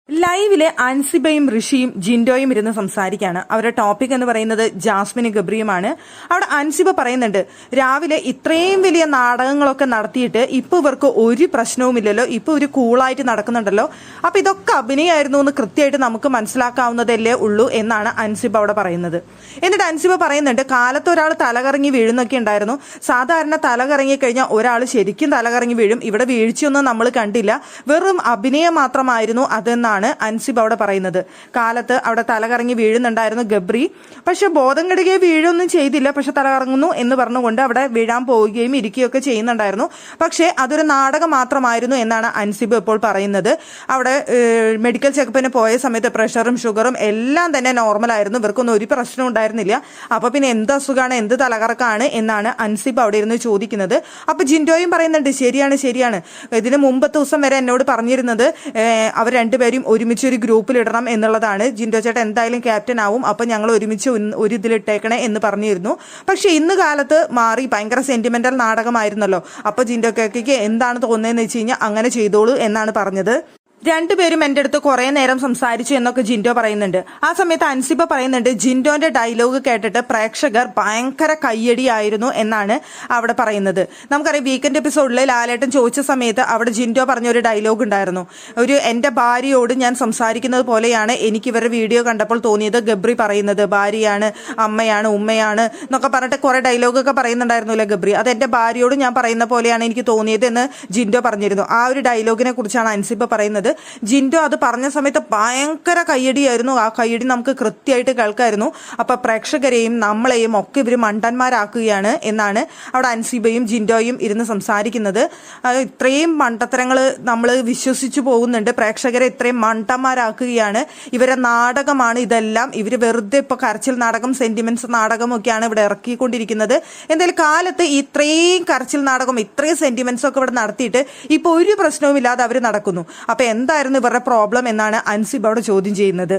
ലൈവിലെ അൻസിബയും ഋഷിയും ജിൻഡോയും ഇരുന്ന് സംസാരിക്കുകയാണ്. അവരുടെ ടോപ്പിക് എന്ന് പറയുന്നത് ജാസ്മിനും ഗബ്രിയുമാണ്. അവിടെ അൻസിബ പറയുന്നുണ്ട്, രാവിലെ ഇത്രയും വലിയ നാടകങ്ങളൊക്കെ നടത്തിയിട്ട് ഇപ്പൊ ഇവർക്ക് ഒരു പ്രശ്നവുമില്ലല്ലോ, ഇപ്പൊ ഒരു കൂളായിട്ട് നടക്കുന്നുണ്ടല്ലോ, അപ്പൊ ഇതൊക്കെ അഭിനയമായിരുന്നു എന്ന് കൃത്യമായിട്ട് നമുക്ക് മനസ്സിലാക്കാവുന്നതല്ലേ ഉള്ളൂ എന്നാണ് അൻസിബ അവിടെ പറയുന്നത്. എന്നിട്ട് അൻസിബ പറയുന്നുണ്ട്, കാലത്ത് ഒരാൾ തലകറങ്ങി വീഴുന്നൊക്കെ ഉണ്ടായിരുന്നു. സാധാരണ തലകറങ്ങി കഴിഞ്ഞാൽ ഒരാൾ ശരിക്കും തലകറങ്ങി വീഴും. ഇവിടെ വീഴ്ചയൊന്നും നമ്മൾ കണ്ടില്ല, വെറും അഭിനയം മാത്രമായിരുന്നു അതെന്നാണ് അൻസിബ അവിടെ പറയുന്നത്. കാലത്ത് അവിടെ തലകറങ്ങി വീഴുന്നുണ്ടായിരുന്നു ഗബ്രി, പക്ഷെ ബോധം കെടുകയോ വീഴൊന്നും ചെയ്തില്ല, പക്ഷെ തലകറങ്ങുന്നു എന്ന് പറഞ്ഞുകൊണ്ട് അവിടെ വീഴാൻ പോവുകയും ഇരിക്കുകയൊക്കെ ചെയ്യുന്നുണ്ടായിരുന്നു. പക്ഷെ അതൊരു നാടകം മാത്രമായിരുന്നു എന്നാണ് അൻസിബ ഇപ്പോൾ പറയുന്നത്. അവിടെ മെഡിക്കൽ ചെക്കപ്പിന് പോയ സമയത്ത് പ്രഷറും ഷുഗറും എല്ലാം തന്നെ നോർമലായിരുന്നു, ഇവർക്കൊന്നും ഒരു പ്രശ്നം ഉണ്ടായിരുന്നില്ല. അപ്പൊ പിന്നെ എന്ത് അസുഖമാണ്, എന്ത് തലകറക്കാണ് എന്നാണ് അൻസിബ അവിടെ ഇരുന്ന് ചോദിക്കുന്നത്. അപ്പൊ ജിൻഡോയും പറയുന്നുണ്ട്, ശരിയാണ് ശരിയാണ്, ഇതിന് മുമ്പത്തെ ദിവസം വരെ എന്നോട് പറഞ്ഞിരുന്നത് അവർ രണ്ടുപേരും ഒരുമിച്ച് ഒരു ഗ്രൂപ്പിൽ ഇടണം എന്നുള്ളതാണ്. ജിൻഡോ ചേട്ടൻ എന്തായാലും ക്യാപ്റ്റൻ ആവും, അപ്പൊ ഞങ്ങൾ ഒരുമിച്ച് ഒരു ഇതിലിട്ടേക്കണേ എന്ന് പറഞ്ഞിരുന്നു. പക്ഷെ ഇന്ന് കാലത്ത് മാറി, ഭയങ്കര സെന്റിമെന്റൽ നാടകമായിരുന്നല്ലോ. അപ്പൊ ജിൻഡോ കേക്ക് എന്താണ് തോന്നുന്നതെന്ന് വെച്ച് കഴിഞ്ഞാൽ അങ്ങനെ ചെയ്തോളൂ എന്നാണ് പറഞ്ഞത്. രണ്ടുപേരും എൻ്റെ അടുത്ത് കുറെ നേരം സംസാരിച്ചു എന്നൊക്കെ ജിൻഡോ പറയുന്നുണ്ട്. ആ സമയത്ത് അൻസിബ പറയുന്നുണ്ട്, ജിൻഡോന്റെ ഡയലോഗ് കേട്ടിട്ട് പ്രേക്ഷകർ ഭയങ്കര കയ്യടിയായിരുന്നു എന്നാണ് അവിടെ പറയുന്നത്. നമുക്കറിയാം, വീക്കെൻഡ് എപ്പിസോഡിൽ ലാലേട്ടൻ ചോദിച്ച സമയത്ത് അവിടെ ജിൻഡോ പറഞ്ഞൊരു ഡയലോഗ് ഉണ്ടായിരുന്നു, എൻ്റെ ഭാര്യയോട് ഞാൻ സംസാരിക്കുന്നത് പോലെയാണ് എനിക്ക് ഇവരുടെ വീഡിയോ കണ്ടപ്പോൾ തോന്നിയത്. ഗബ്രി പറയുന്നത് ഭാര്യയാണ്, അമ്മയാണ്, ഉമ്മയാണ് എന്നൊക്കെ പറഞ്ഞിട്ട് കുറെ ഡയലോഗൊക്കെ പറയുന്നുണ്ടായിരുന്നില്ല ഗബ്രി. അത് എൻ്റെ ഭാര്യയോട് ഞാൻ പറയുന്ന പോലെയാണ് എനിക്ക് തോന്നിയത് എന്ന് ജിൻഡോ പറഞ്ഞിരുന്നു. ആ ഒരു ഡയലോഗിനെ കുറിച്ചാണ് അൻസിബ പറയുന്നത്. ജിൻഡോ അത് പറഞ്ഞ സമയത്ത് ഭയങ്കര കയ്യടിയായിരുന്നു. ആ കയ്യടി നമുക്ക് കൃത്യമായിട്ട് കേൾക്കായിരുന്നു. അപ്പൊ പ്രേക്ഷകരെയും നമ്മളെയും ഒക്കെ ഇവർ മണ്ടന്മാരാക്കുകയാണ് എന്നാണ് അവിടെ അൻസിബയും ജിൻഡോയും ഇരുന്ന് സംസാരിക്കുന്നത്. ഇത്രയും മണ്ടത്തരങ്ങൾ നമ്മൾ വിശ്വസിച്ചു പോകുന്നുണ്ട്, പ്രേക്ഷകരെ ഇത്രയും മണ്ടന്മാരാക്കുകയാണ്, ഇവരെ നാടകമാണ് ഇതെല്ലാം, ഇവർ വെറുതെ ഇപ്പൊ കരച്ചിൽ നാടകം, സെന്റിമെന്റ്സ് നാടകം ഒക്കെയാണ് ഇവിടെ ഇറക്കിക്കൊണ്ടിരിക്കുന്നത്. എന്തായാലും കാലത്ത് ഇത്രയും കരച്ചിൽ നാടകം, ഇത്രയും സെന്റിമെന്റ്സ് ഒക്കെ ഇവിടെ നടത്തിയിട്ട് ഇപ്പൊ ഒരു പ്രശ്നവും ഇല്ലാതെ അവർ നടക്കുന്നു. അപ്പൊ എന്തായിരുന്നു ഇവരുടെ പ്രോബ്ലം എന്നാണ് അൻസിബ അവിടെ ചോദ്യം ചെയ്യുന്നത്.